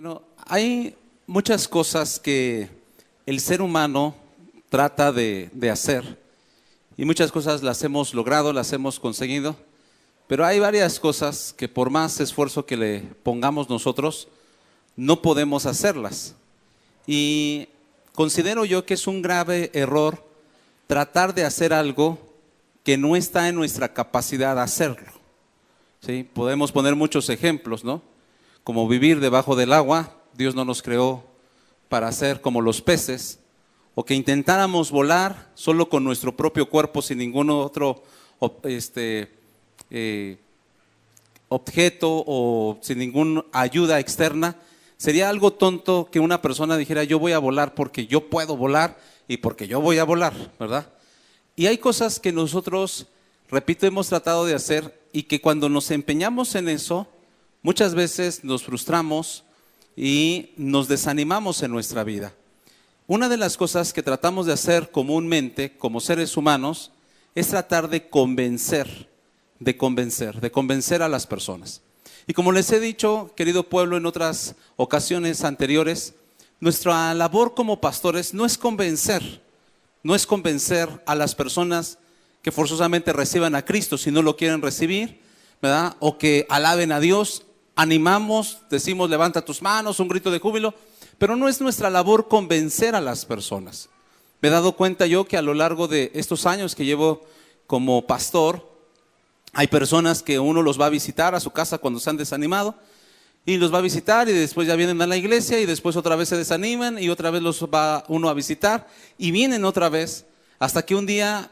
Bueno, hay muchas cosas que el ser humano trata de hacer y muchas cosas las hemos logrado, las hemos conseguido, pero hay varias cosas que por más esfuerzo que le pongamos nosotros, no podemos hacerlas. Y considero yo que es un grave error tratar de hacer algo que no está en nuestra capacidad de hacerlo. ¿Sí? Podemos poner muchos ejemplos, ¿no? Como vivir debajo del agua, Dios no nos creó para ser como los peces, o que intentáramos volar solo con nuestro propio cuerpo sin ningún otro objeto o sin ninguna ayuda externa. Sería algo tonto que una persona dijera yo voy a volar porque yo puedo volar y porque yo voy a volar, ¿verdad? Y hay cosas que nosotros, repito, hemos tratado de hacer y que cuando nos empeñamos en eso, muchas veces nos frustramos y nos desanimamos en nuestra vida. Una de las cosas que tratamos de hacer comúnmente como seres humanos es tratar de convencer a las personas. Y como les he dicho, querido pueblo, en otras ocasiones anteriores, nuestra labor como pastores no es convencer a las personas que forzosamente reciban a Cristo si no lo quieren recibir, ¿verdad? O que alaben a Dios. Animamos, decimos levanta tus manos, un grito de júbilo, pero no es nuestra labor convencer a las personas. Me he dado cuenta yo que a lo largo de estos años que llevo como pastor, hay personas que uno los va a visitar a su casa cuando se han desanimado y los va a visitar y después ya vienen a la iglesia y después otra vez se desaniman y otra vez los va uno a visitar y vienen otra vez hasta que un día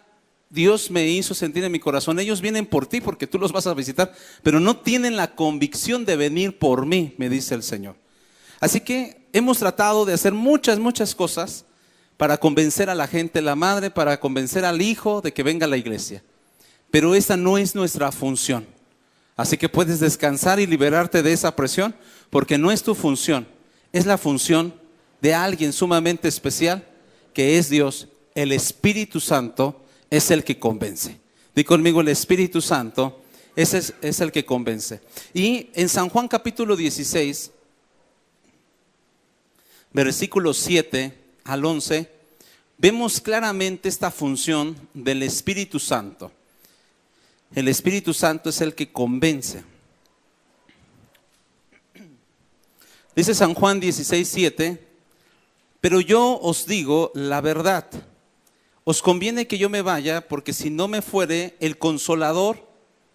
Dios me hizo sentir en mi corazón, ellos vienen por ti porque tú los vas a visitar, pero no tienen la convicción de venir por mí, me dice el Señor. Así que hemos tratado de hacer muchas cosas para convencer a la gente, la madre, para convencer al hijo de que venga a la iglesia. Pero esa no es nuestra función. Así que puedes descansar y liberarte de esa presión, porque no es tu función, es la función de alguien sumamente especial, que es Dios. El Espíritu Santo es el que convence. Di conmigo, el Espíritu Santo es el que convence. Y en San Juan capítulo 16, versículos 7 al 11, vemos claramente esta función del Espíritu Santo. El Espíritu Santo es el que convence. Dice San Juan 16:7, pero yo os digo la verdad, os conviene que yo me vaya, porque si no me fuere, el Consolador,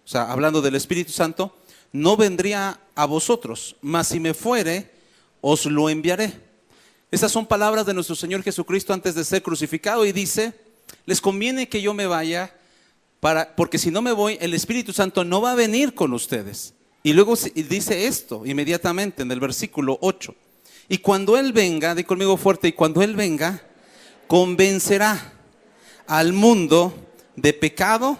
o sea, hablando del Espíritu Santo, no vendría a vosotros, mas si me fuere, os lo enviaré. Esas son palabras de nuestro Señor Jesucristo antes de ser crucificado y dice, les conviene que yo me vaya, porque si no me voy, el Espíritu Santo no va a venir con ustedes. Y luego dice esto inmediatamente en el versículo 8. Y cuando Él venga, di conmigo fuerte, y cuando Él venga, convencerá al mundo de pecado,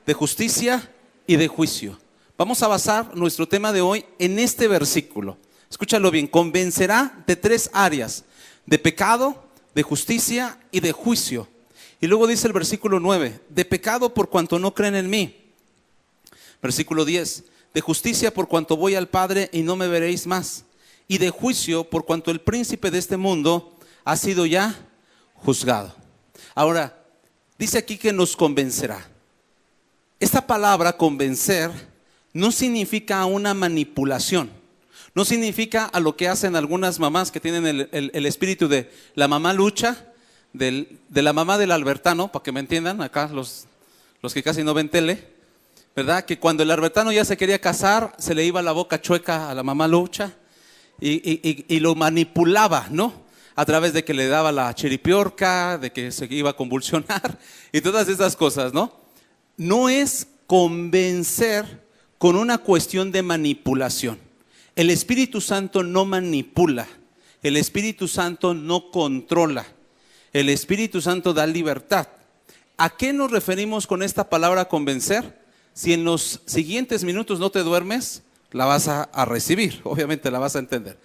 de justicia y de juicio. Vamos a basar nuestro tema de hoy en este versículo. Escúchalo bien, convencerá de 3 áreas, de pecado, de justicia y de juicio. Y luego dice el versículo 9, de pecado por cuanto no creen en mí. Versículo 10, de justicia por cuanto voy al Padre y no me veréis más. Y de juicio por cuanto el príncipe de este mundo ha sido ya juzgado. Ahora, dice aquí que nos convencerá. Esta palabra convencer no significa una manipulación. No significa a lo que hacen algunas mamás que tienen el espíritu de la mamá lucha, de la mamá del albertano, para que me entiendan, acá los que casi no ven tele, ¿verdad? Que cuando el albertano ya se quería casar, se le iba la boca chueca a la mamá lucha y lo manipulaba, ¿no? A través de que le daba la chiripiorca, de que se iba a convulsionar y todas esas cosas, ¿no? No es convencer con una cuestión de manipulación. El Espíritu Santo no manipula, el Espíritu Santo no controla. El Espíritu Santo da libertad. ¿A qué nos referimos con esta palabra convencer? Si en los siguientes minutos no te duermes, la vas a recibir, obviamente la vas a entender.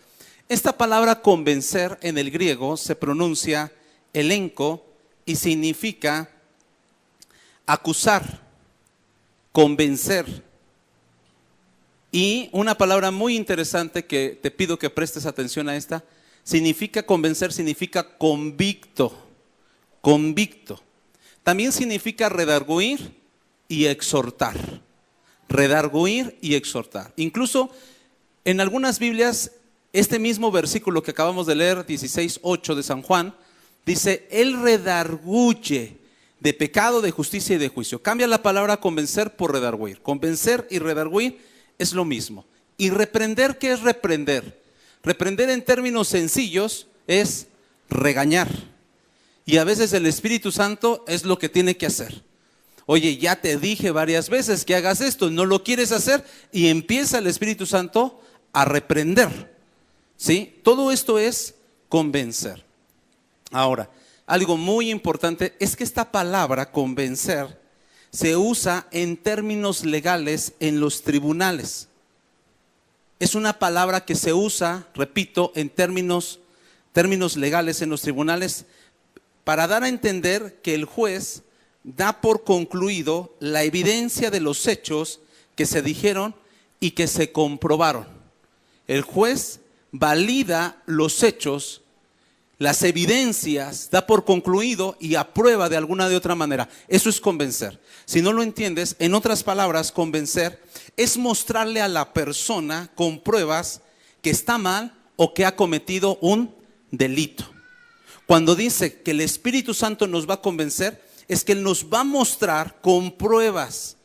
Esta palabra convencer en el griego se pronuncia elenco y significa acusar, convencer, Y una palabra muy interesante que te pido que prestes atención a esta, significa convencer, significa convicto, convicto. También significa redarguir y exhortar, redarguir y exhortar. Incluso en algunas Biblias, este mismo versículo que acabamos de leer, 16:8 de San Juan, dice, Él redarguye de pecado, de justicia y de juicio. Cambia la palabra convencer por redarguir. Convencer y redarguir es lo mismo. Y reprender, ¿qué es reprender? Reprender en términos sencillos es regañar. Y a veces el Espíritu Santo es lo que tiene que hacer. Oye, ya te dije varias veces que hagas esto, no lo quieres hacer, y empieza el Espíritu Santo a reprender. ¿Sí? Todo esto es convencer. Ahora, algo muy importante es que esta palabra convencer se usa en términos legales en los tribunales. Es una palabra que se usa, repito, en términos legales en los tribunales para dar a entender que el juez da por concluido la evidencia de los hechos que se dijeron y que se comprobaron. El juez valida los hechos, las evidencias, da por concluido y aprueba de alguna de otra manera. Eso es convencer. Si no lo entiendes, en otras palabras, convencer es mostrarle a la persona con pruebas que está mal o que ha cometido un delito. Cuando dice que el Espíritu Santo nos va a convencer, es que Él nos va a mostrar con pruebas,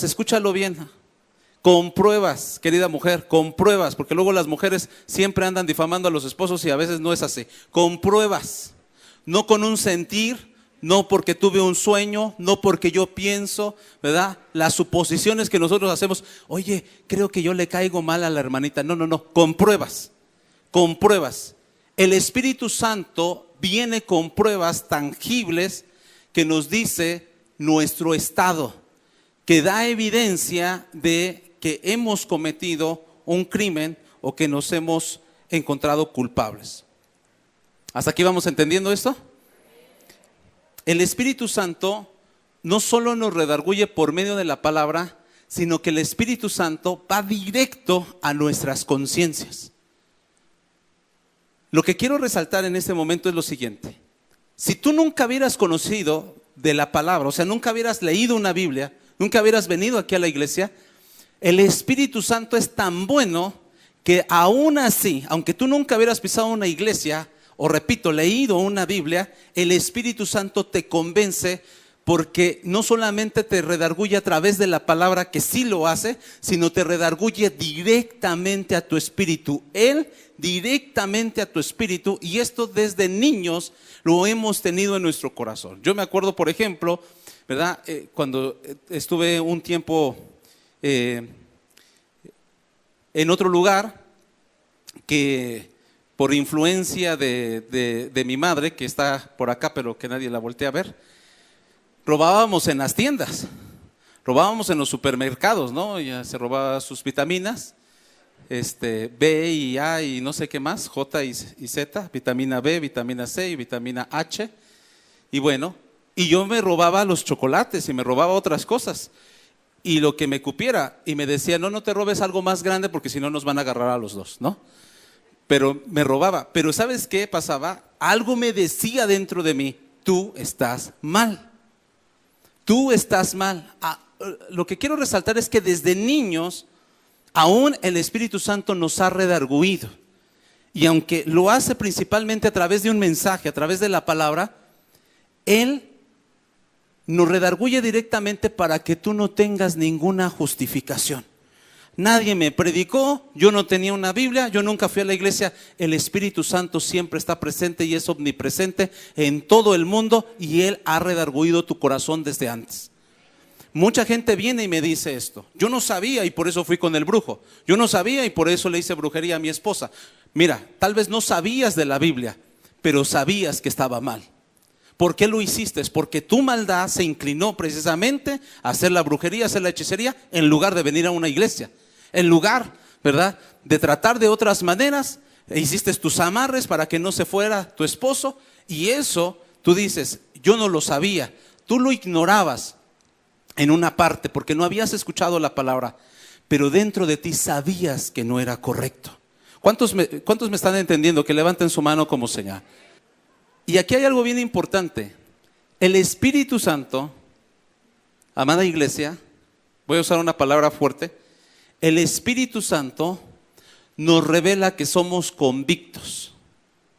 escúchalo bien. Con pruebas, querida mujer, con pruebas, porque luego las mujeres siempre andan difamando a los esposos y a veces no es así. Con pruebas, no con un sentir, no porque tuve un sueño, no porque yo pienso, ¿verdad? Las suposiciones que nosotros hacemos, oye, creo que yo le caigo mal a la hermanita. No, con pruebas, con pruebas. El Espíritu Santo viene con pruebas tangibles que nos dice nuestro estado, que da evidencia de que hemos cometido un crimen o que nos hemos encontrado culpables. ¿Hasta aquí vamos entendiendo esto? El Espíritu Santo no solo nos redarguye por medio de la palabra, sino que el Espíritu Santo va directo a nuestras conciencias. Lo que quiero resaltar en este momento es lo siguiente. Si tú nunca hubieras conocido de la palabra, o sea, nunca hubieras leído una Biblia, nunca hubieras venido aquí a la iglesia, el Espíritu Santo es tan bueno que aún así, aunque tú nunca hubieras pisado una iglesia, o repito, leído una Biblia, el Espíritu Santo te convence porque no solamente te redarguye a través de la palabra, que sí lo hace, sino te redarguye directamente a tu espíritu. Él directamente a tu espíritu, y esto desde niños lo hemos tenido en nuestro corazón. Yo me acuerdo, por ejemplo, ¿verdad? Cuando estuve un tiempo en otro lugar, que por influencia de mi madre, que está por acá pero que nadie la voltea a ver, robábamos en las tiendas, robábamos en los supermercados, ¿no? Ya se robaba sus vitaminas, B y A y no sé qué más, J y Z, vitamina B, vitamina C y vitamina H, y bueno, y yo me robaba los chocolates y me robaba otras cosas, y lo que me cupiera, y me decía, no te robes algo más grande porque si no nos van a agarrar a los dos, ¿no? Pero me robaba. Pero ¿sabes qué pasaba? Algo me decía dentro de mí, tú estás mal. Tú estás mal. Lo que quiero resaltar es que desde niños, aún el Espíritu Santo nos ha redarguido. Y aunque lo hace principalmente a través de un mensaje, a través de la palabra, Él nos redarguye directamente para que tú no tengas ninguna justificación. Nadie me predicó, yo no tenía una Biblia, yo nunca fui a la iglesia. El Espíritu Santo siempre está presente y es omnipresente en todo el mundo, y Él ha redarguido tu corazón desde antes. Mucha gente viene y me dice esto: yo no sabía y por eso fui con el brujo, yo no sabía y por eso le hice brujería a mi esposa. Mira, tal vez no sabías de la Biblia, pero sabías que estaba mal. ¿Por qué lo hiciste? Porque tu maldad se inclinó precisamente a hacer la brujería, a hacer la hechicería, en lugar de venir a una iglesia. En lugar, ¿verdad?, de tratar de otras maneras, hiciste tus amarres para que no se fuera tu esposo, y eso, tú dices, yo no lo sabía, tú lo ignorabas en una parte porque no habías escuchado la palabra. pero dentro de ti sabías que no era correcto. ¿Cuántos me están entendiendo? Que levanten su mano como señal. Y aquí hay algo bien importante. El Espíritu Santo, amada iglesia, voy a usar una palabra fuerte, el Espíritu Santo nos revela que somos convictos.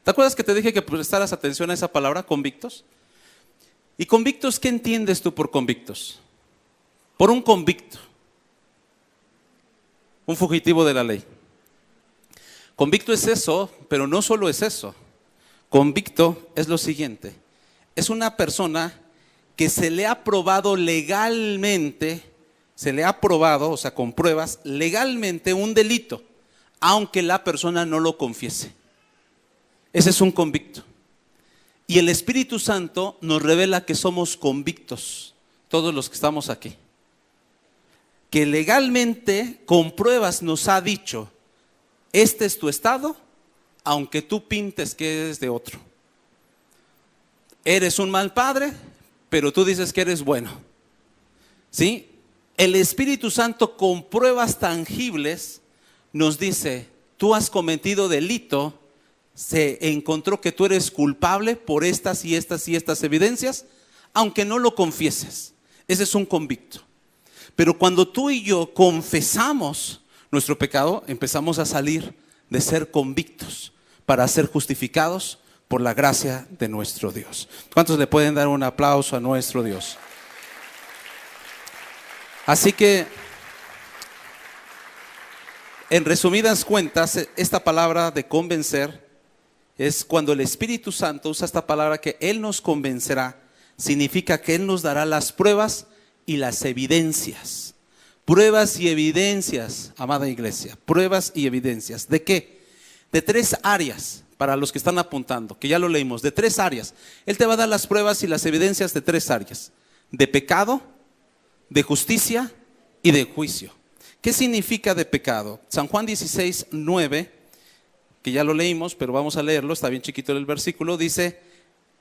¿Te acuerdas que te dije que prestaras atención a esa palabra, convictos? ¿Y convictos qué entiendes tú por convictos? Por un convicto, un fugitivo de la ley. Convicto es eso, pero no solo es eso. Convicto es lo siguiente: es una persona que se le ha probado legalmente, o sea, con pruebas, legalmente un delito, aunque la persona no lo confiese. Ese es un convicto. Y el Espíritu Santo nos revela que somos convictos, todos los que estamos aquí. Que legalmente, con pruebas, nos ha dicho: este es tu estado, aunque tú pintes que eres de otro. Eres un mal padre, pero tú dices que eres bueno. ¿Sí? El Espíritu Santo, con pruebas tangibles, nos dice: tú has cometido delito, se encontró que tú eres culpable por estas y estas y estas evidencias, aunque no lo confieses. Ese es un convicto. Pero cuando tú y yo confesamos nuestro pecado, empezamos a salir de ser convictos para ser justificados por la gracia de nuestro Dios. ¿Cuántos le pueden dar un aplauso a nuestro Dios? Así que, en resumidas cuentas, esta palabra de convencer es cuando el Espíritu Santo usa esta palabra, que Él nos convencerá, significa que Él nos dará las pruebas y las evidencias. Pruebas y evidencias, amada iglesia, pruebas y evidencias. ¿De qué? De 3 áreas, para los que están apuntando, que ya lo leímos, de 3 áreas. Él te va a dar las pruebas y las evidencias de 3 áreas: de pecado, de justicia y de juicio. ¿Qué significa de pecado? San Juan 16, 9, que ya lo leímos, pero vamos a leerlo, está bien chiquito el versículo, dice: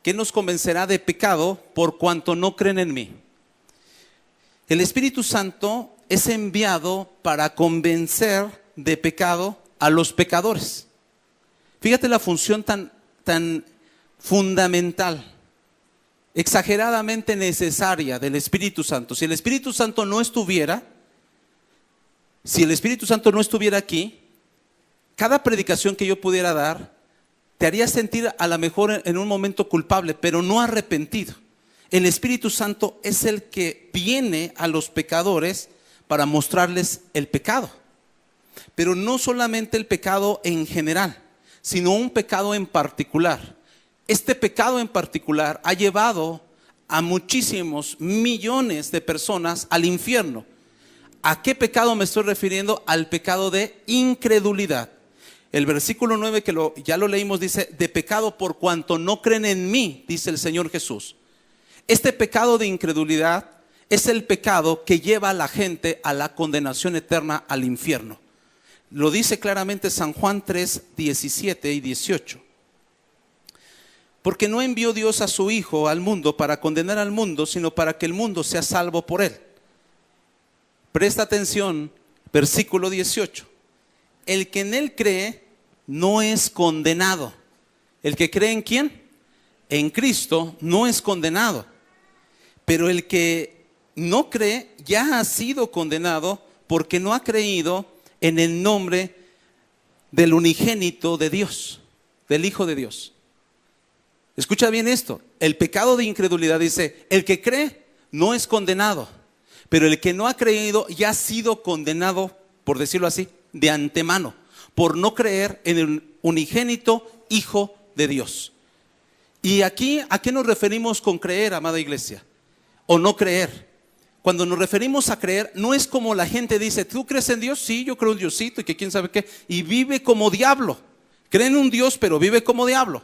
¿qué nos convencerá de pecado por cuanto no creen en mí? El Espíritu Santo es enviado para convencer de pecado a los pecadores. Fíjate la función tan fundamental, exageradamente necesaria del Espíritu Santo. Si el Espíritu Santo no estuviera aquí, cada predicación que yo pudiera dar te haría sentir a lo mejor en un momento culpable, pero no arrepentido. El Espíritu Santo es el que viene a los pecadores para mostrarles el pecado. Pero no solamente el pecado en general, sino un pecado en particular. Este pecado en particular ha llevado a muchísimos millones de personas al infierno. ¿A qué pecado me estoy refiriendo? Al pecado de incredulidad. El versículo 9 que ya lo leímos dice: de pecado por cuanto no creen en mí, dice el Señor Jesús. Este pecado de incredulidad es el pecado que lleva a la gente a la condenación eterna, al infierno. Lo dice claramente San Juan 3, 17 y 18. Porque no envió Dios a su Hijo al mundo para condenar al mundo, sino para que el mundo sea salvo por él. Presta atención, versículo 18. El que en él cree no es condenado. ¿El que cree en quién? En Cristo no es condenado. Pero el que no cree ya ha sido condenado porque no ha creído en el nombre del unigénito de Dios, del Hijo de Dios. Escucha bien esto: el pecado de incredulidad dice: el que cree no es condenado, pero el que no ha creído ya ha sido condenado, por decirlo así, de antemano, por no creer en el unigénito Hijo de Dios. Y aquí, ¿a qué nos referimos con creer, amada iglesia? O no creer. Cuando nos referimos a creer, no es como la gente dice: ¿tú crees en Dios? Sí, yo creo en Diosito y que quién sabe qué. Y vive como diablo. Cree en un Dios, pero vive como diablo,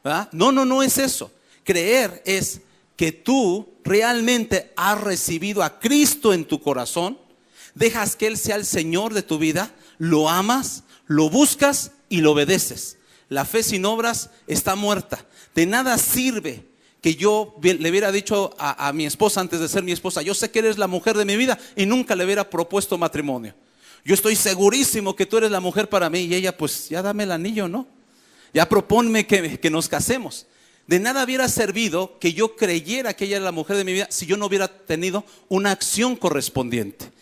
¿verdad? No es eso. Creer es que tú realmente has recibido a Cristo en tu corazón, dejas que Él sea el Señor de tu vida, lo amas, lo buscas y lo obedeces. La fe sin obras está muerta. De nada sirve que yo le hubiera dicho a mi esposa antes de ser mi esposa: yo sé que eres la mujer de mi vida, y nunca le hubiera propuesto matrimonio. Yo estoy segurísimo que tú eres la mujer para mí. Y ella, pues ya dame el anillo, ¿no? Ya proponme que nos casemos. De nada hubiera servido que yo creyera que ella era la mujer de mi vida si yo no hubiera tenido una acción correspondiente.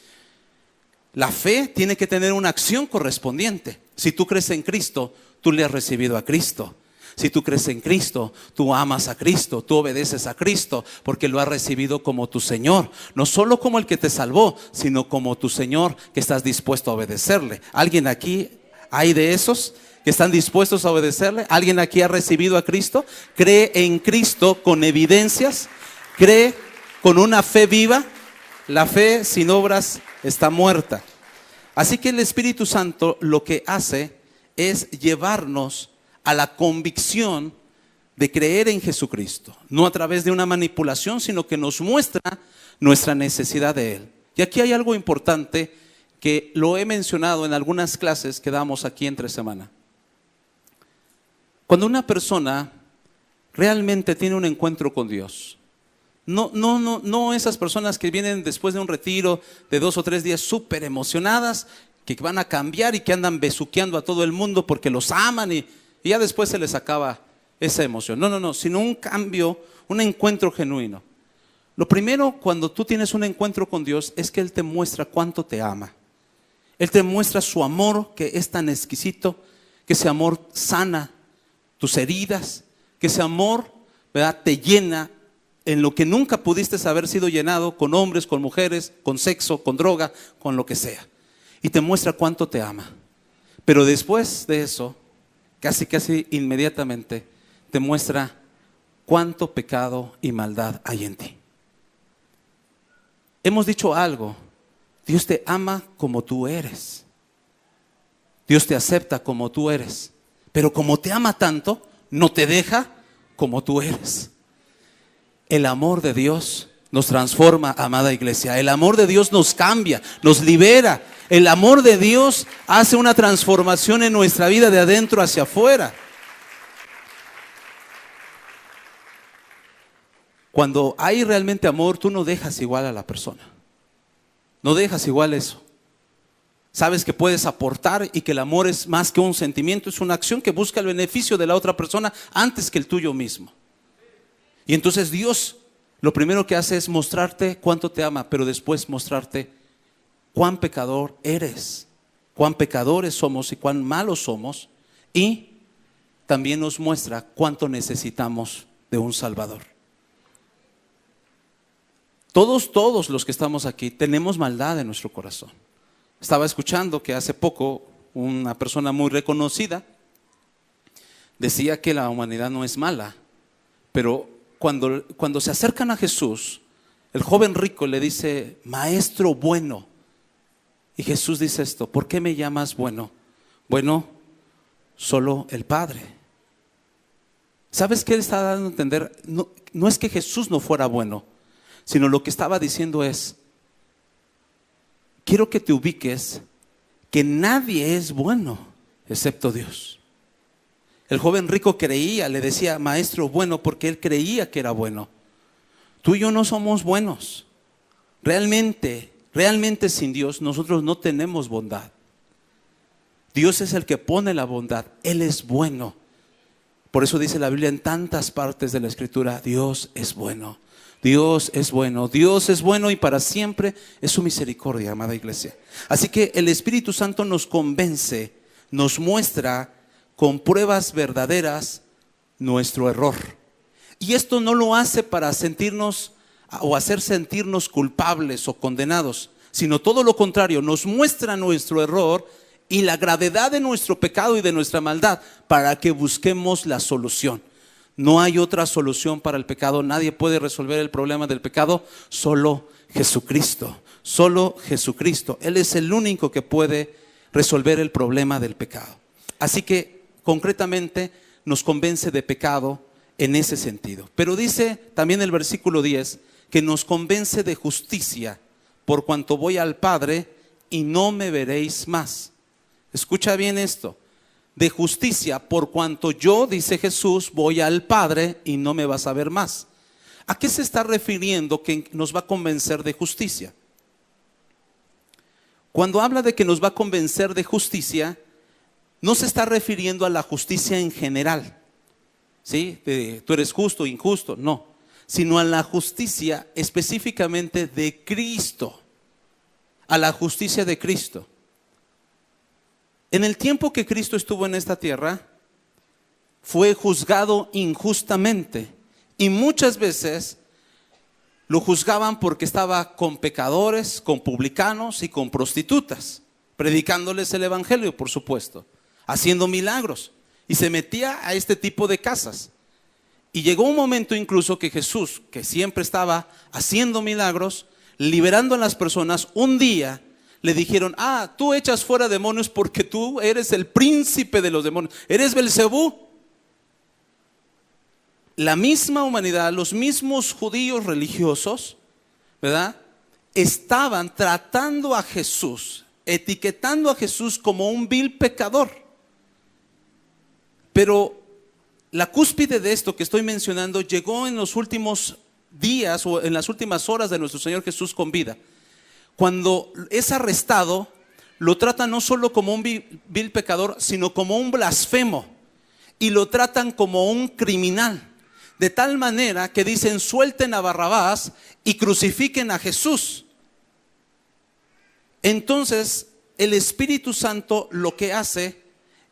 La fe tiene que tener una acción correspondiente. Si tú crees en Cristo, tú le has recibido a Cristo. Si tú crees en Cristo, tú amas a Cristo, tú obedeces a Cristo, porque lo has recibido como tu Señor. No solo como el que te salvó, sino como tu Señor, que estás dispuesto a obedecerle. ¿Alguien aquí hay de esos que están dispuestos a obedecerle? ¿Alguien aquí ha recibido a Cristo? ¿Cree en Cristo con evidencias? ¿Cree con una fe viva? La fe sin obras está muerta. Así que el Espíritu Santo lo que hace es llevarnos a la convicción de creer en Jesucristo, no a través de una manipulación, sino que nos muestra nuestra necesidad de Él. Y aquí hay algo importante que lo he mencionado en algunas clases que damos aquí entre semana. Cuando una persona realmente tiene un encuentro con Dios, no esas personas que vienen después de un retiro de 2 o 3 días súper emocionadas, que van a cambiar y que andan besuqueando a todo el mundo porque los aman y ya después se les acaba esa emoción. No, sino un cambio, un encuentro genuino. Lo primero cuando tú tienes un encuentro con Dios es que Él te muestra cuánto te ama. Él te muestra su amor, que es tan exquisito, que ese amor sana tus heridas, que ese amor, ¿verdad?, te llena en lo que nunca pudiste haber sido llenado, con hombres, con mujeres, con sexo, con droga, con lo que sea. Y te muestra cuánto te ama. Pero después de eso, casi inmediatamente, te muestra cuánto pecado y maldad hay en ti. Hemos dicho algo: Dios te ama como tú eres. Dios te acepta como tú eres. Pero como te ama tanto, no te deja como tú eres. El amor de Dios nos transforma, amada iglesia. El amor de Dios nos cambia, nos libera. El amor de Dios hace una transformación en nuestra vida de adentro hacia afuera. Cuando hay realmente amor, tú no dejas igual a la persona. No dejas igual eso. Sabes que puedes aportar y que el amor es más que un sentimiento, es una acción que busca el beneficio de la otra persona antes que el tuyo mismo. Y entonces Dios lo primero que hace es mostrarte cuánto te ama, pero después mostrarte cuán pecador eres, cuán pecadores somos y cuán malos somos, y también nos muestra cuánto necesitamos de un Salvador. Todos los que estamos aquí tenemos maldad en nuestro corazón. Estaba escuchando que hace poco una persona muy reconocida decía que la humanidad no es mala, pero cuando se acercan a Jesús, el joven rico le dice: maestro bueno. Y Jesús dice esto: ¿por qué me llamas bueno? Bueno, solo el Padre. ¿Sabes qué él está dando a entender? No es que Jesús no fuera bueno, sino lo que estaba diciendo es: quiero que te ubiques que nadie es bueno excepto Dios. El joven rico creía, le decía maestro bueno porque él creía que era bueno. Tú y yo no somos buenos. Realmente sin Dios nosotros no tenemos bondad. Dios es el que pone la bondad. Él es bueno. Por eso dice la Biblia en tantas partes de la Escritura: Dios es bueno. Dios es bueno, Dios es bueno y para siempre es su misericordia, amada iglesia. Así que el Espíritu Santo nos convence, nos muestra con pruebas verdaderas nuestro error. Y esto no lo hace para sentirnos o hacer sentirnos culpables o condenados, sino todo lo contrario, nos muestra nuestro error y la gravedad de nuestro pecado y de nuestra maldad para que busquemos la solución. No hay otra solución para el pecado. Nadie puede resolver el problema del pecado, solo Jesucristo. Solo Jesucristo. Él es el único que puede resolver el problema del pecado. Así que concretamente nos convence de pecado en ese sentido. Pero dice también el versículo 10 que nos convence de justicia, por cuanto voy al Padre y no me veréis más. Escucha bien esto. De justicia, por cuanto yo, dice Jesús, voy al Padre y no me vas a ver más. ¿A qué se está refiriendo que nos va a convencer de justicia? Cuando habla de que nos va a convencer de justicia, no se está refiriendo a la justicia en general, ¿sí? Tú eres justo o injusto, no, sino a la justicia específicamente de Cristo, a la justicia de Cristo. En el tiempo que Cristo estuvo en esta tierra, fue juzgado injustamente y muchas veces lo juzgaban porque estaba con pecadores, con publicanos y con prostitutas, predicándoles el evangelio, por supuesto, haciendo milagros, y se metía a este tipo de casas. Y llegó un momento incluso que Jesús, que siempre estaba haciendo milagros, liberando a las personas, un día le dijeron: tú echas fuera demonios porque tú eres el príncipe de los demonios, eres Belcebú. La misma humanidad, los mismos judíos religiosos, ¿verdad?, estaban tratando a Jesús, etiquetando a Jesús como un vil pecador. Pero la cúspide de esto que estoy mencionando llegó en los últimos días o en las últimas horas de nuestro Señor Jesús con vida. Cuando es arrestado, lo tratan no solo como un vil pecador, sino como un blasfemo, y lo tratan como un criminal. De tal manera que dicen: suelten a Barrabás y crucifiquen a Jesús. Entonces el Espíritu Santo lo que hace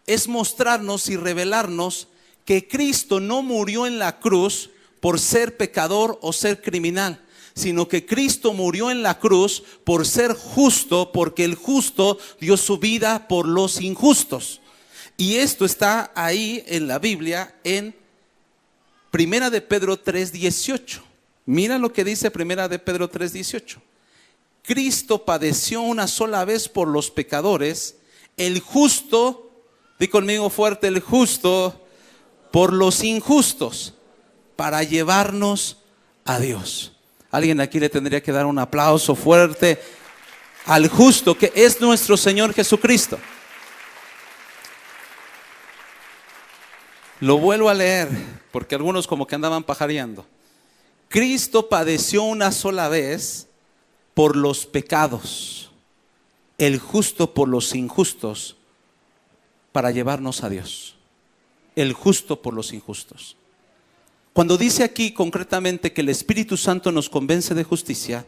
es mostrarnos y revelarnos que Cristo no murió en la cruz por ser pecador o ser criminal, sino que Cristo murió en la cruz por ser justo, porque el justo dio su vida por los injustos. Y esto está ahí en la Biblia en Primera de Pedro 3:18. Mira lo que dice Primera de Pedro 3:18. Cristo padeció una sola vez por los pecadores, el justo, di conmigo fuerte, el justo, por los injustos, para llevarnos a Dios. Alguien aquí le tendría que dar un aplauso fuerte al justo, que es nuestro Señor Jesucristo. Lo vuelvo a leer, porque algunos como que andaban pajareando. Cristo padeció una sola vez por los pecados, el justo por los injustos, para llevarnos a Dios. El justo por los injustos. Cuando dice aquí concretamente que el Espíritu Santo nos convence de justicia,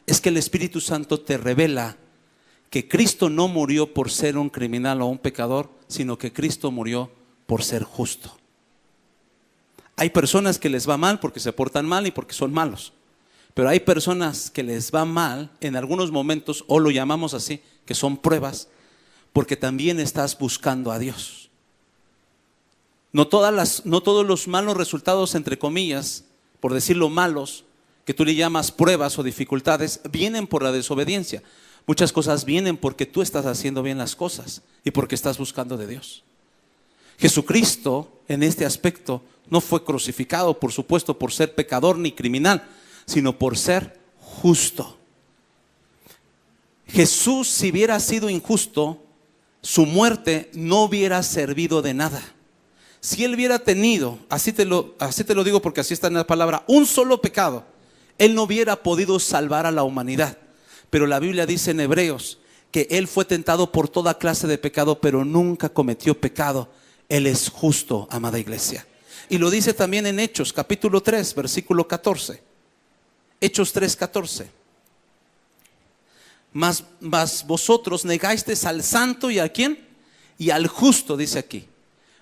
es que el Espíritu Santo te revela que Cristo no murió por ser un criminal o un pecador, sino que Cristo murió por ser justo. Hay personas que les va mal porque se portan mal y porque son malos, pero hay personas que les va mal en algunos momentos, o lo llamamos así, que son pruebas, porque también estás buscando a Dios. No todos los malos resultados, entre comillas, por decirlo malos, que tú le llamas pruebas o dificultades, vienen por la desobediencia. Muchas cosas vienen porque tú estás haciendo bien las cosas y porque estás buscando de Dios. Jesucristo en este aspecto no fue crucificado, por supuesto, por ser pecador ni criminal, sino por ser justo. Jesús, si hubiera sido injusto, su muerte no hubiera servido de nada. Si él hubiera tenido, así te lo digo porque así está en la palabra, un solo pecado, él no hubiera podido salvar a la humanidad. Pero la Biblia dice en Hebreos que él fue tentado por toda clase de pecado, pero nunca cometió pecado. Él es justo, amada iglesia. Y lo dice también en Hechos, capítulo 3, versículo 14. Hechos 3:14. Mas vosotros negasteis al santo y ¿a quién? Y al justo, dice aquí.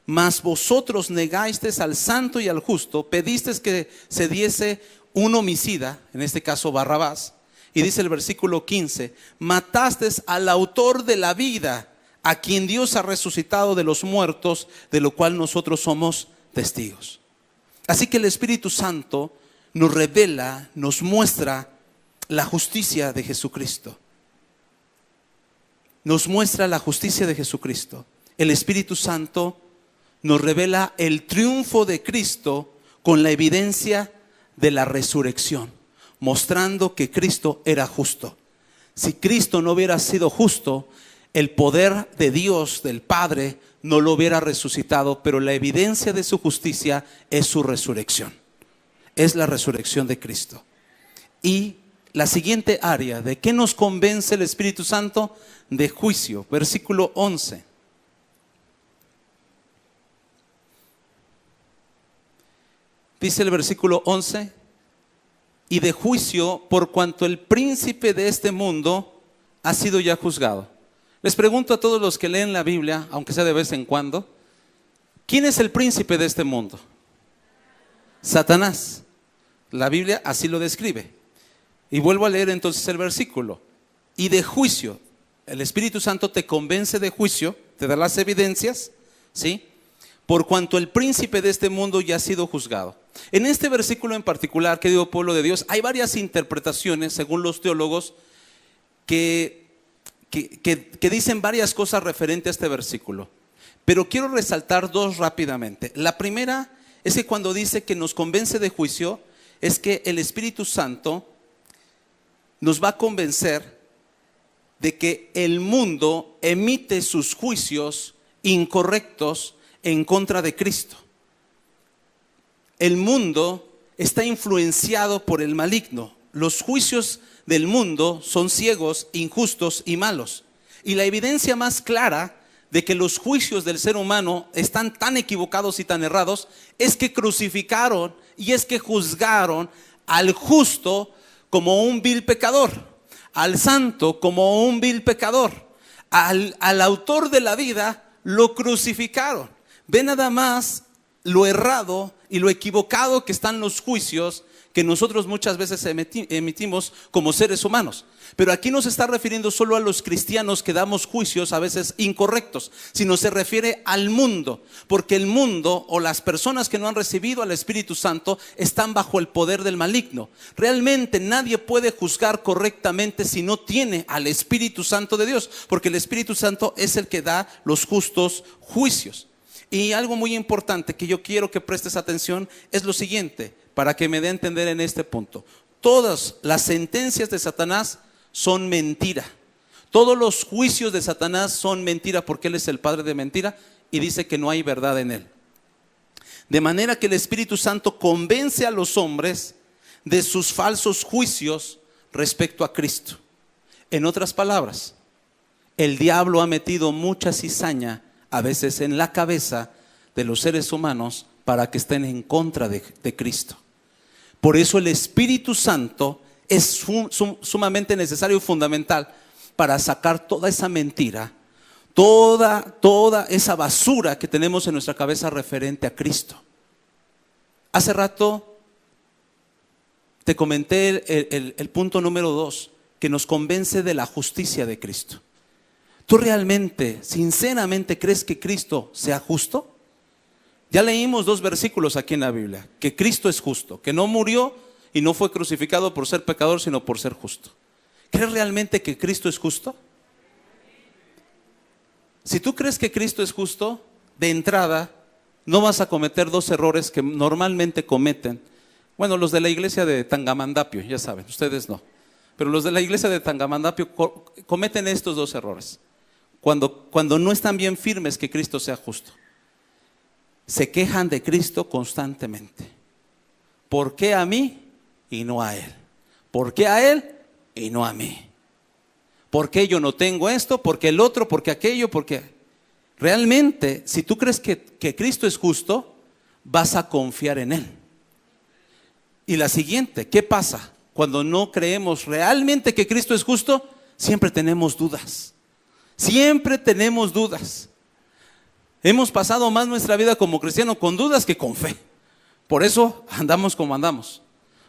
Mas vosotros negasteis al santo y al justo, pedisteis que se diese un homicida, en este caso Barrabás. Y dice el versículo 15, matasteis al autor de la vida, a quien Dios ha resucitado de los muertos, de lo cual nosotros somos testigos. Así que el Espíritu Santo nos revela, nos muestra la justicia de Jesucristo. Nos muestra la justicia de Jesucristo. El Espíritu Santo nos revela el triunfo de Cristo con la evidencia de la resurrección, mostrando que Cristo era justo. Si Cristo no hubiera sido justo, el poder de Dios, del Padre, no lo hubiera resucitado, pero la evidencia de su justicia es su resurrección. Es la resurrección de Cristo. Y la siguiente área. ¿De qué nos convence el Espíritu Santo? De juicio. Versículo 11. Dice el versículo 11, y de juicio por cuanto el príncipe de este mundo ha sido ya juzgado. Les pregunto a todos los que leen la Biblia, aunque sea de vez en cuando, ¿quién es el príncipe de este mundo? Satanás. La Biblia así lo describe. Y vuelvo a leer entonces el versículo. Y de juicio, el Espíritu Santo te convence de juicio, te da las evidencias, ¿sí? Por cuanto el príncipe de este mundo ya ha sido juzgado. En este versículo en particular, querido pueblo de Dios, hay varias interpretaciones, según los teólogos, que dicen varias cosas referentes a este versículo. Pero quiero resaltar dos rápidamente. La primera es que cuando dice que nos convence de juicio, es que el Espíritu Santo nos va a convencer de que el mundo emite sus juicios incorrectos en contra de Cristo. El mundo está influenciado por el maligno. Los juicios del mundo son ciegos, injustos y malos. Y la evidencia más clara de que los juicios del ser humano están tan equivocados y tan errados es que crucificaron y es que juzgaron al justo como un vil pecador, al santo como un vil pecador, al autor de la vida lo crucificaron. Ve nada más lo errado y lo equivocado que están los juicios que nosotros muchas veces emitimos como seres humanos. Pero aquí no se está refiriendo solo a los cristianos que damos juicios a veces incorrectos, sino se refiere al mundo, porque el mundo o las personas que no han recibido al Espíritu Santo están bajo el poder del maligno. Realmente nadie puede juzgar correctamente si no tiene al Espíritu Santo de Dios, porque el Espíritu Santo es el que da los justos juicios. Y algo muy importante que yo quiero que prestes atención es lo siguiente, para que me dé a entender en este punto. Todas las sentencias de Satanás son mentira. Todos los juicios de Satanás son mentira, porque él es el padre de mentira y dice que no hay verdad en él. De manera que el Espíritu Santo convence a los hombres de sus falsos juicios respecto a Cristo. En otras palabras, el diablo ha metido mucha cizaña a veces en la cabeza de los seres humanos para que estén en contra de Cristo. Por eso el Espíritu Santo es sumamente necesario y fundamental para sacar toda esa mentira, toda esa basura que tenemos en nuestra cabeza referente a Cristo. Hace rato te comenté el punto número 2, que nos convence de la justicia de Cristo. ¿Tú realmente, sinceramente crees que Cristo sea justo? Ya leímos 2 versículos aquí en la Biblia, que Cristo es justo, que no murió y no fue crucificado por ser pecador, sino por ser justo. ¿Crees realmente que Cristo es justo? Si tú crees que Cristo es justo, de entrada no vas a cometer 2 errores que normalmente cometen. Bueno, los de la iglesia de Tangamandapio, ya saben, ustedes no. Pero los de la iglesia de Tangamandapio cometen estos 2 errores. Cuando no están bien firmes que Cristo sea justo. Se quejan de Cristo constantemente. ¿Por qué a mí y no a Él? ¿Por qué a Él y no a mí? ¿Por qué yo no tengo esto? ¿Por qué el otro? ¿Por qué aquello? Porque realmente, si tú crees que Cristo es justo, vas a confiar en Él. Y la siguiente, ¿qué pasa? Cuando no creemos realmente que Cristo es justo, siempre tenemos dudas. Siempre tenemos dudas. Hemos pasado más nuestra vida como cristianos con dudas que con fe. Por eso andamos como andamos.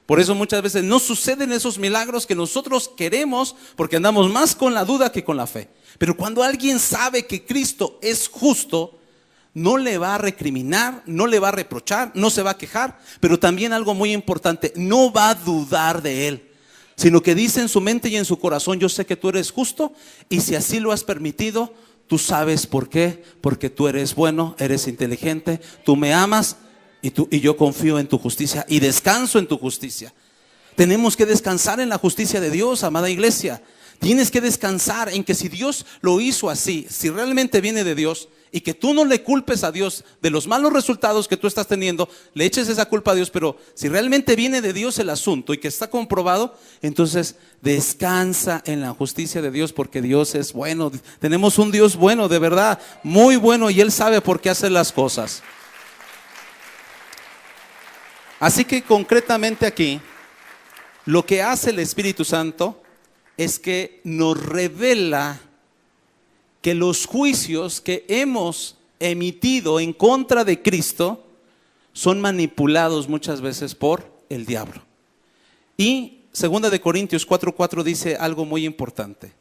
Por eso muchas veces no suceden esos milagros que nosotros queremos, porque andamos más con la duda que con la fe. Pero cuando alguien sabe que Cristo es justo, no le va a recriminar, no le va a reprochar, no se va a quejar. Pero también algo muy importante, no va a dudar de Él, sino que dice en su mente y en su corazón: yo sé que tú eres justo, y si así lo has permitido, tú sabes por qué, porque tú eres bueno, eres inteligente, tú me amas y yo confío en tu justicia y descanso en tu justicia. Tenemos que descansar en la justicia de Dios, amada iglesia. Tienes que descansar en que si Dios lo hizo así, si realmente viene de Dios y que tú no le culpes a Dios de los malos resultados que tú estás teniendo, le eches esa culpa a Dios, pero si realmente viene de Dios el asunto y que está comprobado, entonces descansa en la justicia de Dios, porque Dios es bueno. Tenemos un Dios bueno, de verdad, muy bueno, y Él sabe por qué hacer las cosas. Así que concretamente aquí, lo que hace el Espíritu Santo es que nos revela que los juicios que hemos emitido en contra de Cristo son manipulados muchas veces por el diablo. Y 2 de Corintios 4:4 dice algo muy importante: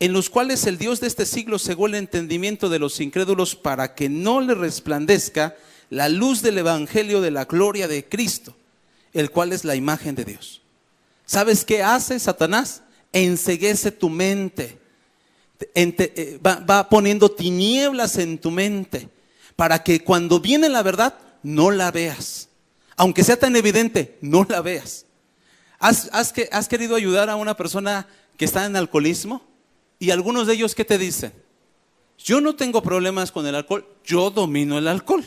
en los cuales el Dios de este siglo cegó el entendimiento de los incrédulos para que no le resplandezca la luz del evangelio de la gloria de Cristo, el cual es la imagen de Dios. ¿Sabes qué hace Satanás? Enceguece tu mente. Va poniendo tinieblas en tu mente para que cuando viene la verdad no la veas, aunque sea tan evidente, no la veas. ¿Has querido ayudar a una persona que está en alcoholismo? Y algunos de ellos, ¿qué te dicen? Yo no tengo problemas con el alcohol, yo domino el alcohol,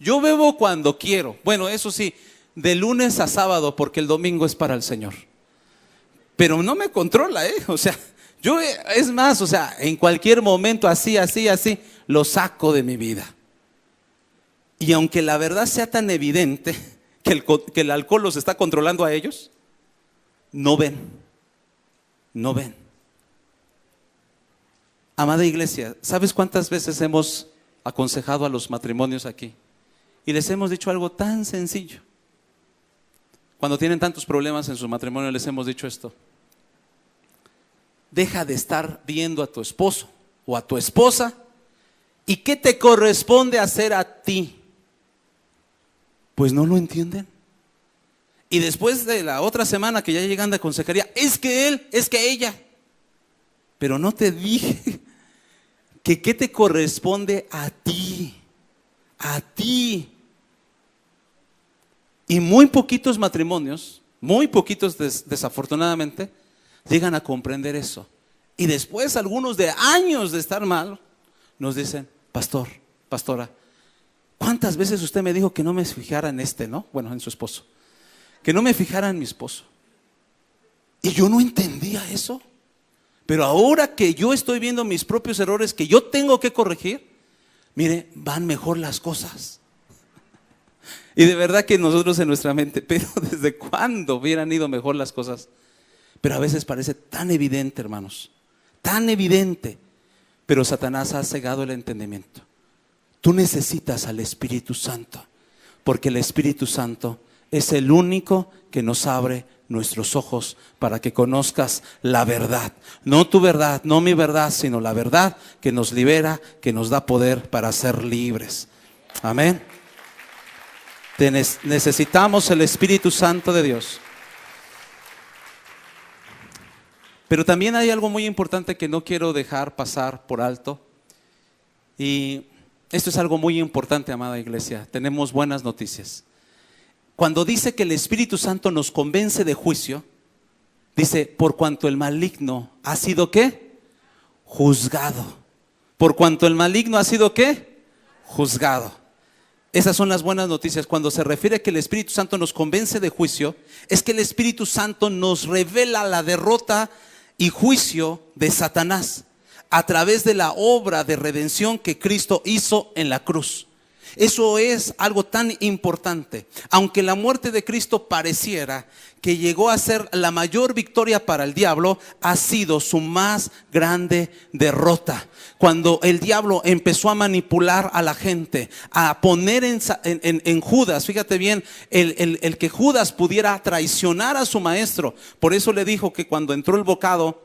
yo bebo cuando quiero. Bueno, eso sí, de lunes a sábado, porque el domingo es para el Señor, pero no me controla, o sea, yo, es más, o sea, en cualquier momento así, lo saco de mi vida. Y aunque la verdad sea tan evidente que el alcohol los está controlando a ellos, no ven. Amada iglesia, ¿sabes cuántas veces hemos aconsejado a los matrimonios aquí? Y les hemos dicho algo tan sencillo. Cuando tienen tantos problemas en su matrimonio, les hemos dicho esto: deja de estar viendo a tu esposo o a tu esposa, ¿y qué te corresponde hacer a ti? Pues no lo entienden. Y después de la otra semana que ya llegan de consejería, es que él, es que ella. Pero no te dije que qué te corresponde a ti. A ti. Y muy poquitos matrimonios, muy poquitos desafortunadamente, llegan a comprender eso. Y después, algunos de años de estar mal, nos dicen: pastor, pastora, ¿cuántas veces usted me dijo que no me fijara en en su esposo? Que no me fijara en mi esposo. Y yo no entendía eso. Pero ahora que yo estoy viendo mis propios errores que yo tengo que corregir, mire, van mejor las cosas. Y de verdad que nosotros en nuestra mente, pero ¿desde cuándo hubieran ido mejor las cosas? Pero a veces parece tan evidente, hermanos, tan evidente. Pero Satanás ha cegado el entendimiento. Tú necesitas al Espíritu Santo, porque el Espíritu Santo es el único que nos abre nuestros ojos para que conozcas la verdad. No tu verdad, no mi verdad, sino la verdad que nos libera, que nos da poder para ser libres. Amén. Necesitamos el Espíritu Santo de Dios. Pero también hay algo muy importante que no quiero dejar pasar por alto. Y esto es algo muy importante, amada iglesia. Tenemos buenas noticias. Cuando dice que el Espíritu Santo nos convence de juicio, dice: por cuanto el maligno ha sido ¿qué? Juzgado. Por cuanto el maligno ha sido ¿qué? Juzgado. Esas son las buenas noticias. Cuando se refiere a que el Espíritu Santo nos convence de juicio, es que el Espíritu Santo nos revela la derrota y juicio de Satanás a través de la obra de redención que Cristo hizo en la cruz. Eso es algo tan importante. Aunque la muerte de Cristo pareciera que llegó a ser la mayor victoria para el diablo, ha sido su más grande derrota. Cuando el diablo empezó a manipular a la gente, a poner en Judas, fíjate bien, el que Judas pudiera traicionar a su maestro. Por eso le dijo que cuando entró el bocado,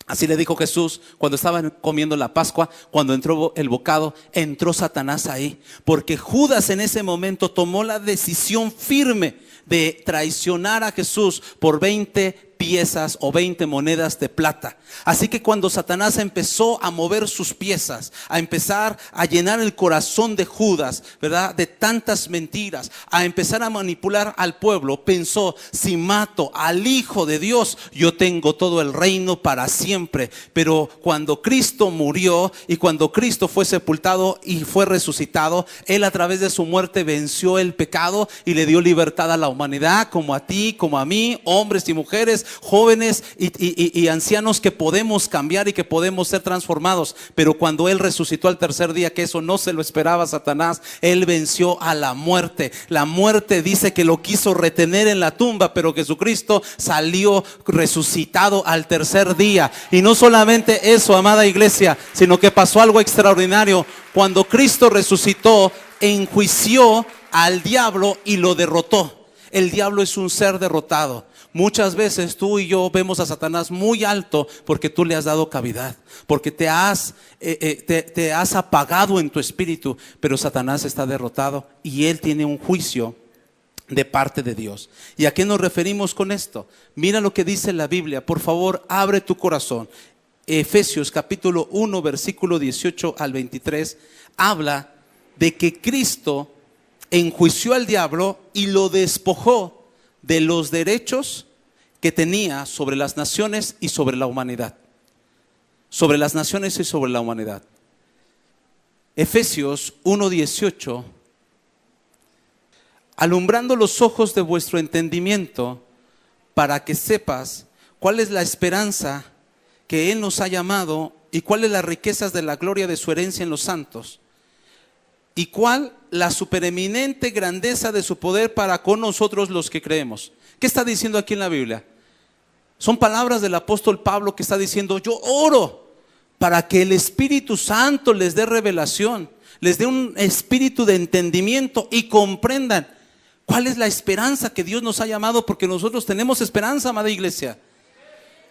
así le dijo Jesús cuando estaban comiendo la Pascua, cuando entró el bocado, entró Satanás ahí. Porque Judas en ese momento tomó la decisión firme de traicionar a Jesús por 20 piezas o 20 monedas de plata. Así que cuando Satanás empezó a mover sus piezas, a empezar a llenar el corazón de Judas, ¿verdad?, de tantas mentiras, a empezar a manipular al pueblo, pensó: si mato al Hijo de Dios, yo tengo todo el reino para siempre. Pero cuando Cristo murió y cuando Cristo fue sepultado y fue resucitado, Él a través de su muerte venció el pecado y le dio libertad a la humanidad, como a ti, como a mí, hombres y mujeres, jóvenes y ancianos, que podemos cambiar y que podemos ser transformados. Pero cuando Él resucitó al tercer día, que eso no se lo esperaba Satanás, Él venció a la muerte. La muerte dice que lo quiso retener en la tumba, pero Jesucristo salió resucitado al tercer día. Y no solamente eso, amada iglesia, sino que pasó algo extraordinario. Cuando Cristo resucitó, enjuició al diablo y lo derrotó. El diablo es un ser derrotado. Muchas veces tú y yo vemos a Satanás muy alto porque tú le has dado cavidad, porque te has apagado en tu espíritu. Pero Satanás está derrotado y él tiene un juicio de parte de Dios. ¿Y a qué nos referimos con esto? Mira lo que dice la Biblia. Por favor, abre tu corazón. Efesios capítulo 1 versículo 18 al 23 habla de que Cristo enjuició al diablo y lo despojó de los derechos que tenía sobre las naciones y sobre la humanidad. Sobre las naciones y sobre la humanidad. Efesios 1:18: alumbrando los ojos de vuestro entendimiento, para que sepas cuál es la esperanza que Él nos ha llamado y cuáles las riquezas de la gloria de su herencia en los santos, y cuál la supereminente grandeza de su poder para con nosotros los que creemos. ¿Qué está diciendo aquí en la Biblia? Son palabras del apóstol Pablo, que está diciendo: yo oro para que el Espíritu Santo les dé revelación, les dé un espíritu de entendimiento y comprendan cuál es la esperanza que Dios nos ha llamado, porque nosotros tenemos esperanza, amada iglesia.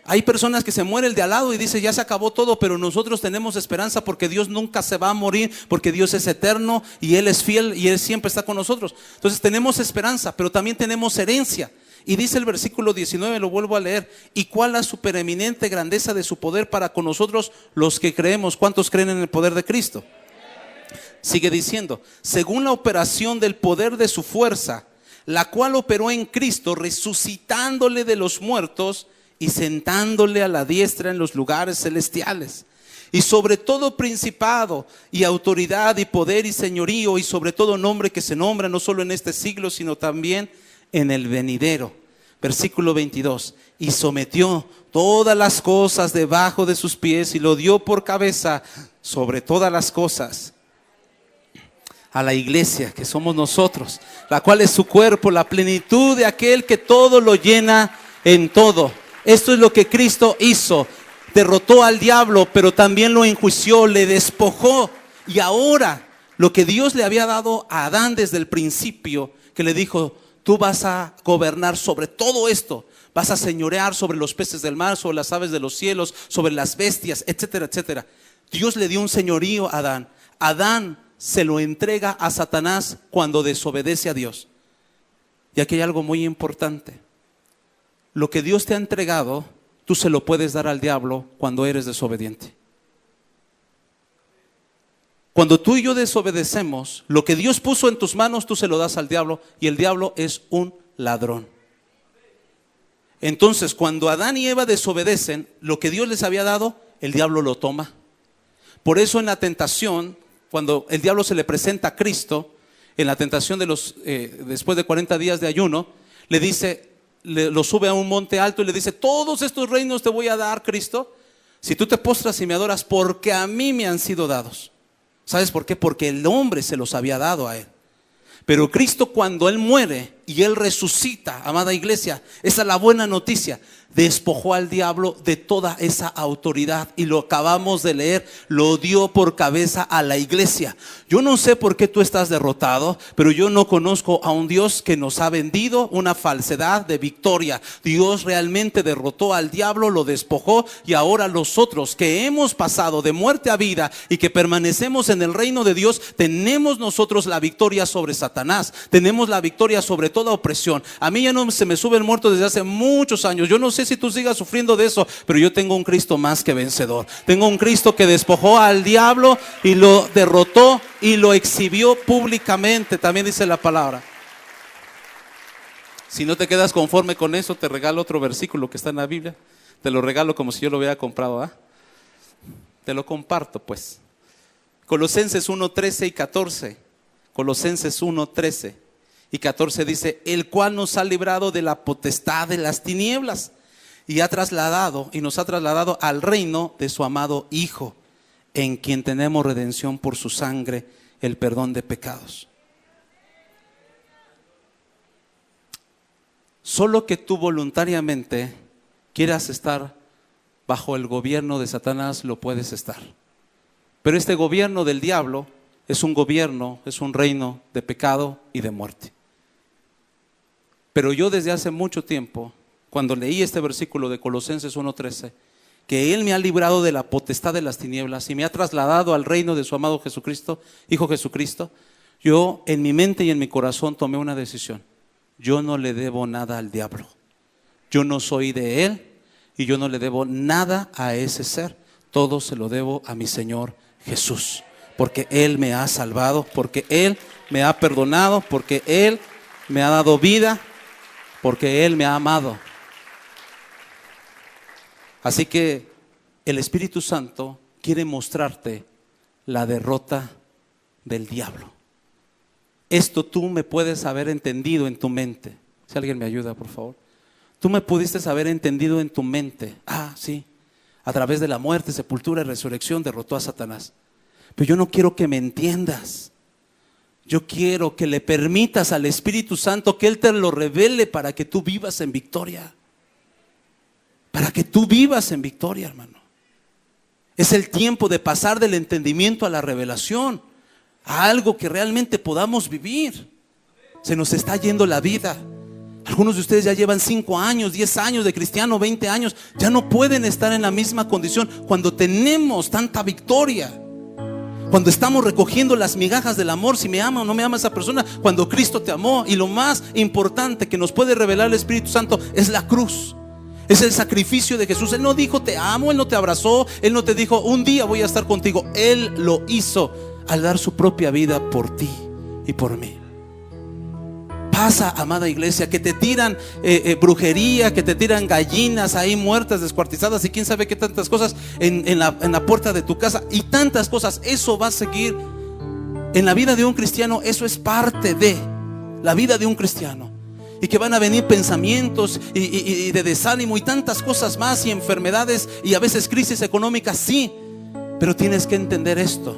Hay personas que se muere el de al lado y dice: ya se acabó todo, pero nosotros tenemos esperanza porque Dios nunca se va a morir, porque Dios es eterno y Él es fiel y Él siempre está con nosotros. Entonces tenemos esperanza, pero también tenemos herencia. Y dice el versículo 19, lo vuelvo a leer: y cuál la supereminente grandeza de su poder para con nosotros los que creemos. ¿Cuántos creen en el poder de Cristo? Sigue diciendo: según la operación del poder de su fuerza, la cual operó en Cristo, resucitándole de los muertos y sentándole a la diestra en los lugares celestiales. Y sobre todo principado y autoridad y poder y señorío, y sobre todo nombre que se nombra, no solo en este siglo, sino también en el venidero. Versículo 22: y sometió todas las cosas debajo de sus pies y lo dio por cabeza sobre todas las cosas a la iglesia, que somos nosotros, la cual es su cuerpo, la plenitud de aquel que todo lo llena en todo. Esto es lo que Cristo hizo. Derrotó al diablo, pero también lo enjuició, le despojó. Y ahora, lo que Dios le había dado a Adán desde el principio, que le dijo: tú vas a gobernar sobre todo esto, vas a señorear sobre los peces del mar, sobre las aves de los cielos, sobre las bestias, etcétera, etcétera. Dios le dio un señorío a Adán. Adán se lo entrega a Satanás cuando desobedece a Dios. Y aquí hay algo muy importante. Lo que Dios te ha entregado, tú se lo puedes dar al diablo cuando eres desobediente. Cuando tú y yo desobedecemos, lo que Dios puso en tus manos, tú se lo das al diablo, y el diablo es un ladrón. Entonces, cuando Adán y Eva desobedecen, lo que Dios les había dado, el diablo lo toma. Por eso en la tentación, cuando el diablo se le presenta a Cristo, en la tentación después de 40 días de ayuno, le dice, lo sube a un monte alto y le dice: todos estos reinos te voy a dar, Cristo, si tú te postras y me adoras, porque a mí me han sido dados. ¿Sabes por qué? Porque el hombre se los había dado a él. Pero Cristo, cuando Él muere y Él resucita, amada iglesia, esa es la buena noticia, despojó al diablo de toda esa autoridad, y lo acabamos de leer, lo dio por cabeza a la iglesia. Yo no sé por qué tú estás derrotado, pero yo no conozco a un Dios que nos ha vendido una falsedad de victoria. Dios realmente derrotó al diablo, lo despojó, y ahora nosotros que hemos pasado de muerte a vida y que permanecemos en el reino de Dios, tenemos nosotros la victoria sobre Satanás, tenemos la victoria sobre todo toda opresión. A mí ya no se me sube el muerto desde hace muchos años. Yo no sé si tú sigas sufriendo de eso, pero yo tengo un Cristo más que vencedor. Tengo un Cristo que despojó al diablo y lo derrotó y lo exhibió públicamente, también dice la palabra. Si no te quedas conforme con eso, te regalo otro versículo que está en la Biblia. Te lo regalo como si yo lo hubiera comprado, ¿ah? Te lo comparto pues. Colosenses 1:13 y 14. Colosenses 1:13 y 14 dice: el cual nos ha librado de la potestad de las tinieblas y nos ha trasladado al reino de su amado Hijo, en quien tenemos redención por su sangre, el perdón de pecados. Solo que tú voluntariamente quieras estar bajo el gobierno de Satanás, lo puedes estar. Pero este gobierno del diablo es un reino de pecado y de muerte. Pero yo desde hace mucho tiempo, cuando leí este versículo de Colosenses 1:13, que Él me ha librado de la potestad de las tinieblas y me ha trasladado al reino de su amado Jesucristo, Hijo Jesucristo, yo en mi mente y en mi corazón tomé una decisión. Yo no le debo nada al diablo. Yo no soy de él y yo no le debo nada a ese ser. Todo se lo debo a mi Señor Jesús, porque Él me ha salvado, porque Él me ha perdonado, porque Él me ha dado vida, porque Él me ha amado. Así que el Espíritu Santo quiere mostrarte la derrota del diablo. Esto tú me puedes haber entendido en tu mente. Si alguien me ayuda, por favor. Tú me pudiste haber entendido en tu mente. Ah, sí. A través de la muerte, sepultura y resurrección derrotó a Satanás. Pero yo no quiero que me entiendas. Yo quiero que le permitas al Espíritu Santo que Él te lo revele para que tú vivas en victoria. Para que tú vivas en victoria, hermano. Es el tiempo de pasar del entendimiento a la revelación, a algo que realmente podamos vivir. Se nos está yendo la vida. Algunos de ustedes ya llevan 5 años, 10 años de cristiano, 20 años. Ya no pueden estar en la misma condición cuando tenemos tanta victoria. Cuando estamos recogiendo las migajas del amor, si me ama o no me ama esa persona, cuando Cristo te amó. Y lo más importante que nos puede revelar el Espíritu Santo es la cruz. Es el sacrificio de Jesús. Él no dijo te amo, Él no te abrazó, Él no te dijo un día voy a estar contigo. Él lo hizo al dar su propia vida por ti y por mí. Pasa, amada iglesia, que te tiran brujería, que te tiran gallinas ahí muertas, descuartizadas y quién sabe qué tantas cosas en la puerta de tu casa y tantas cosas. Eso va a seguir en la vida de un cristiano. Eso es parte de la vida de un cristiano. Y que van a venir pensamientos y de desánimo y tantas cosas más y enfermedades y a veces crisis económicas, sí. Pero tienes que entender esto.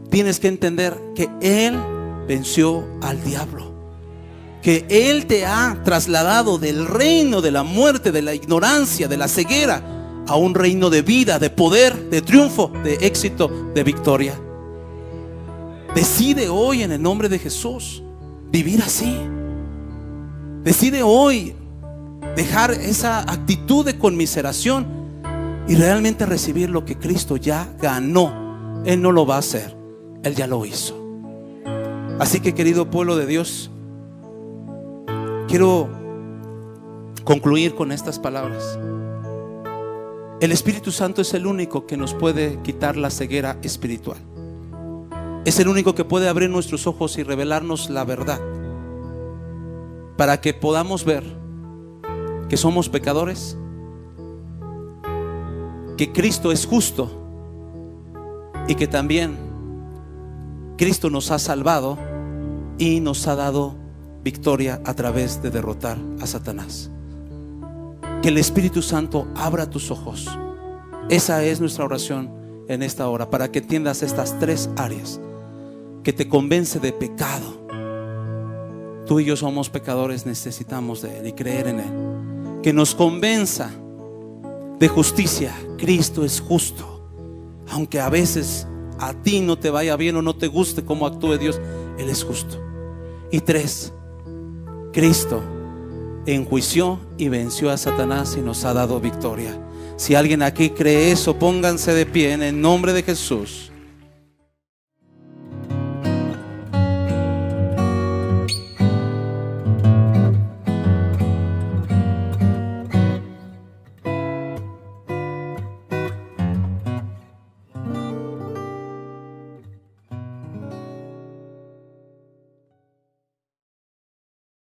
Tienes que entender que Él venció al diablo. Que Él te ha trasladado del reino de la muerte, de la ignorancia, de la ceguera, a un reino de vida, de poder, de triunfo, de éxito, de victoria. Decide hoy en el nombre de Jesús vivir así. Decide hoy dejar esa actitud de conmiseración y realmente recibir lo que Cristo ya ganó. Él no lo va a hacer, Él ya lo hizo. Así que, querido pueblo de Dios, quiero concluir con estas palabras. El Espíritu Santo es el único que nos puede quitar la ceguera espiritual. Es el único que puede abrir nuestros ojos y revelarnos la verdad, para que podamos ver que somos pecadores, que Cristo es justo y que también Cristo nos ha salvado y nos ha dado victoria a través de derrotar a Satanás. Que el Espíritu Santo abra tus ojos. Esa es nuestra oración en esta hora, para que entiendas estas 3 áreas. Que te convence de pecado. Tú y yo somos pecadores, necesitamos de Él y creer en Él. Que nos convenza de justicia. Cristo es justo. Aunque a veces a ti no te vaya bien o no te guste cómo actúe Dios, Él es justo. Y 3, Cristo enjuició y venció a Satanás y nos ha dado victoria. Si alguien aquí cree eso, pónganse de pie en el nombre de Jesús.